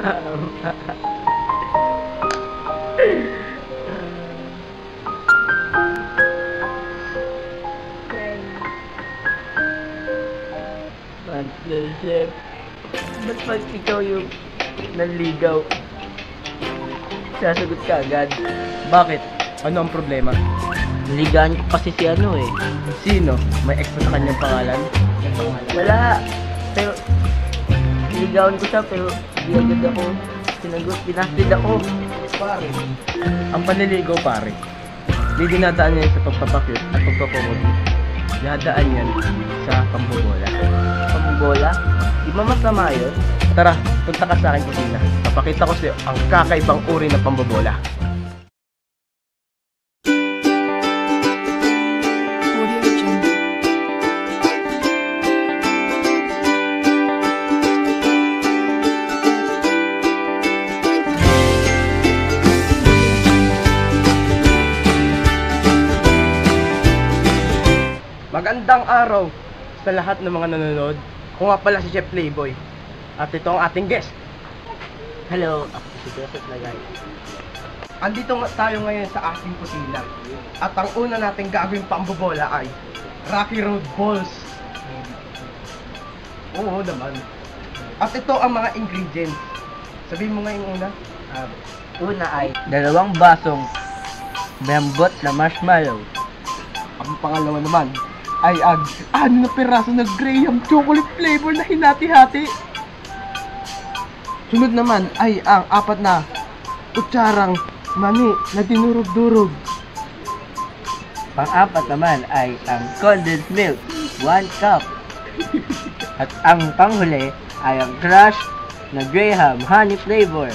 Master Chef, ba't pag ikaw yung nanligaw, sasagot ka agad? Bakit? Ano ang problema? Naligaan ko kasi si ano eh. Sino? May ex pa sa kanyang pangalan? Wala. Pero, niligawan ko siya pero di agad ako sinagot. Pinastid ako. Pare, ang panliligaw pare, hindi dinadaan yan sa pagpapakyut at pagpapamuli. Dinadaan yan sa pambobola. Pambola? Di ba masama yun? Tara, punta ka sa aking kusina. Papakita ko sa'yo ang kakaibang uri ng pambobola. Magandang araw sa lahat ng mga nanonood. Ako nga pala si Chef Playboy. At ito ang ating guest. Hello, ako si Joseph Lagay. Andito nga tayo ngayon sa ating kusina. At ang una nating gagawing pambobola ay Rocky Road Balls. Oo naman. At ito ang mga ingredients. Sabihin mo nga yung una. Una ay 2 basong membot na marshmallow. Ang pangalawa naman ay ang 6 na piraso na Graham chocolate flavor na hinati-hati. Sunod naman ay ang 4 na kutsarang mani na dinurog-durog. Pang-apat naman ay ang condensed milk, 1 cup. At ang panghuli ay ang crushed na Graham honey flavor.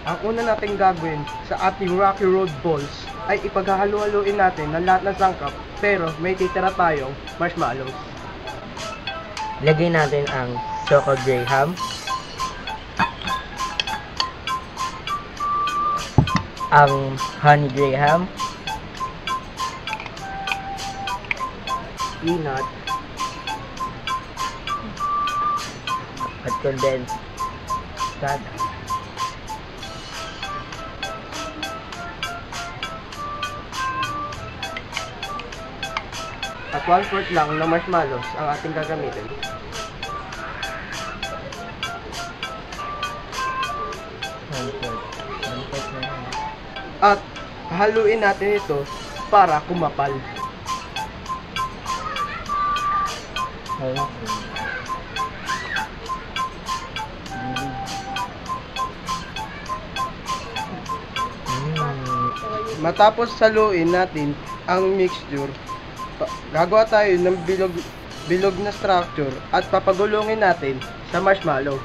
Ang una nating gagawin sa ating Rocky Road Balls ay ipaghahalo-haluin natin ng lahat ng sangkap, pero may titira tayong marshmallows. Lagay natin ang Choco Graham, ang Honey Graham, peanut, at condensed fat. At 1/4 lang ng marshmallows ang ating gagamitin. At haluin natin ito para kumapal. Matapos haluin natin ang mixture, gagawa tayo ng bilog na structure at papagulungin natin sa marshmallow.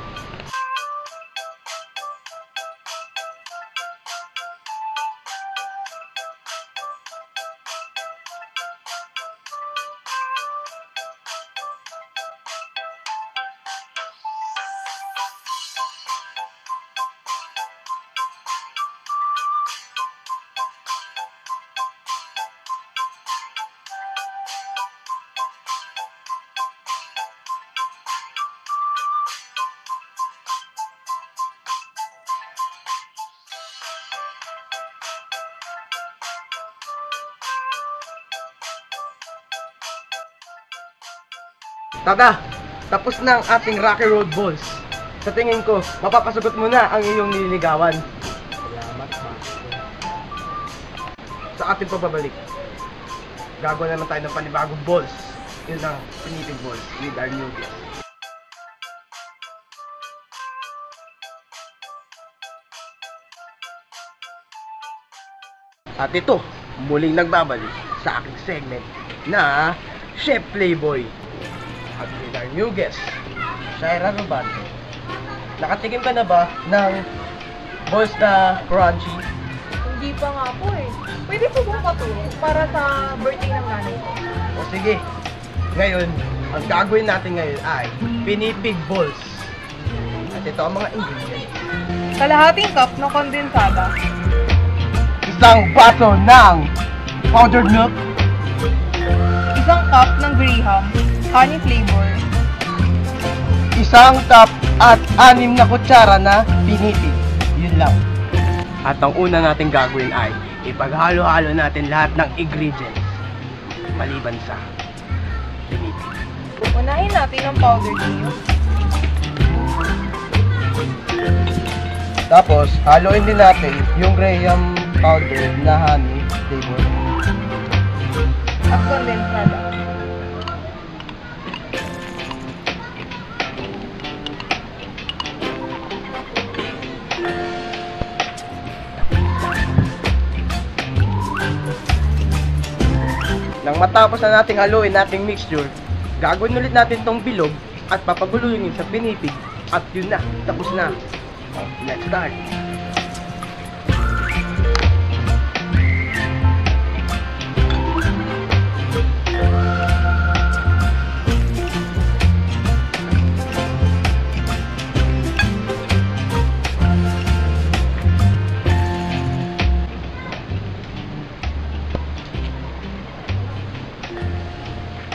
Tada! Tapos na ang ating Rocky Road Balls. Sa tingin ko, mapapasagot mo na ang iyong nililigawan. Salamat, Master. Sa ating pagbabalik, gagawa naman tayo ng panibagong balls. Yun ang pinipig balls with our new guest. At ito, muling nagbabalik sa aking segment na Chef Playboy. At with our new guest, Shaira Rubante. Nakatikim ka na ba ng balls na crunchy? Hindi pa nga po eh. Pwede po bang paturo para sa birthday ng nanay ko? O sige, ngayon, ang gagawin natin ngayon ay pinipig balls. At ito ang mga ingredients. Kalahating cup ng kondensada. Isang baso ng powdered milk. Isang cup ng Graham honey flavor. isang cup at 6 na kutsara na pinipig. Yun lang. At ang una natin gagawin ay ipaghalo-halo natin lahat ng ingredients maliban sa pinipig. Unahin natin ang powder niyo. Tapos, haluin din natin yung Graham powder na honey flavor. At kondensada. Nang matapos na nating haluin nating mixture, gagawin ulit natin tong bilog at papaguluhin yun sa pinipig. At yun na, tapos na. Let's start.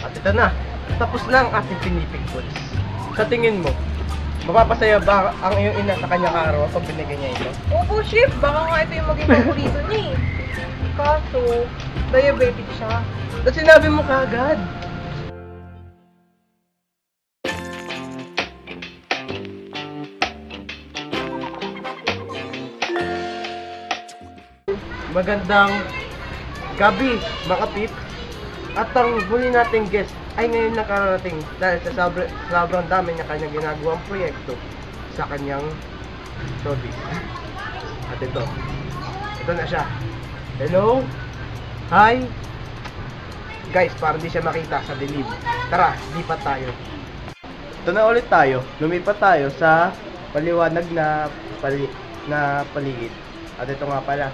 At ito na, tapos na ang ating pinipig balls. Sa tingin mo, mapapasaya ba ang iyong ina sa kanyang araw pag binigay niya ito? Opo, chef. Baka nga ito yung maging paborito niya eh. Kaso, diabetic siya. At sinabi mo kagad. Magandang gabi, mga pip. At ang huli nating guest ay ngayon nakarating dahil sa sobrang dami niya kanyang ginagawang proyekto sa kanyang showbiz. At ito na siya. Hello? Hi? Guys, para di siya makita sa dilim. Tara, lipat tayo. Ito na ulit tayo. Lumipat tayo sa paliwanag na paligid. At ito nga pala,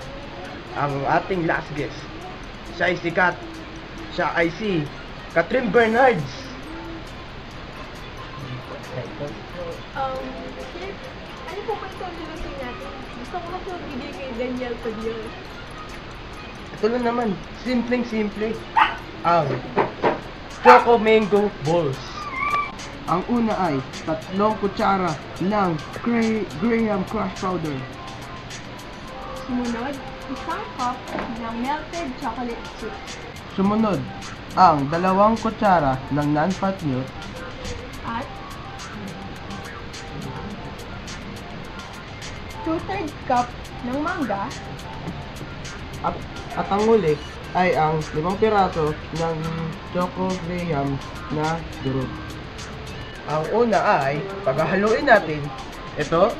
ang ating last guest. Siya ay sikat. Siya ay si Catherine Bernards. Chef, ano po ba itong nilusin natin? Gusto ko kasi magbigay kay Daniel Padilla. Ito lang naman, simpleng-simple. Ang Choco Mango Balls. Ang una ay 3 kutsara ng Graham Crush Powder. Sumunod, isang cup ng melted chocolate chip. Sumunod, ang 2 kutsara ng non-fat milk. At 2/3 cup ng mangga. At ang huli ay ang 5 piraso ng Choco Graham na durog. Ang una ay paghahaluin natin ito,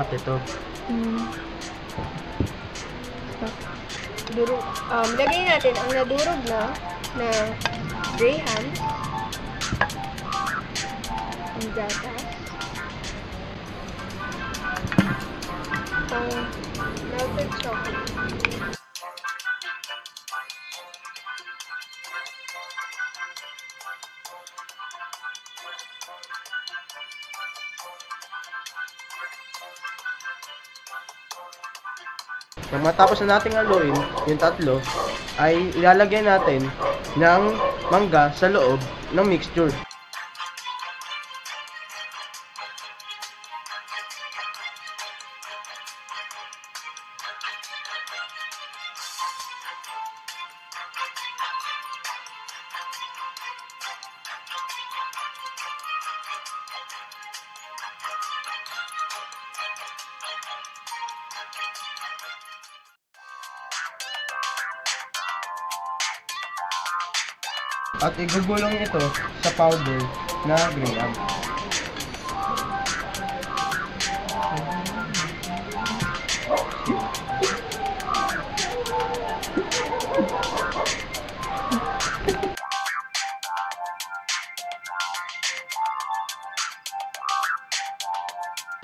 at ito. Lagay natin ang nadurog na Graham. Ang gatas. Ang melted chocolate. Nang matapos na nating haluin yung 3, ay ilalagay natin ng mangga sa loob ng mixture. At igugulong ito sa powder na Graham.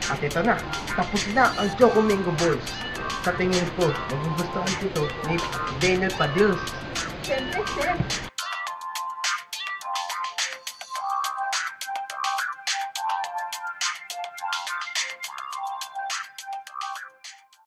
At ito na, tapos na ang Choco Mango Balls. Sa tingin ko, magugustuhan ito ni Daniel Padilla. Siyempre, chef.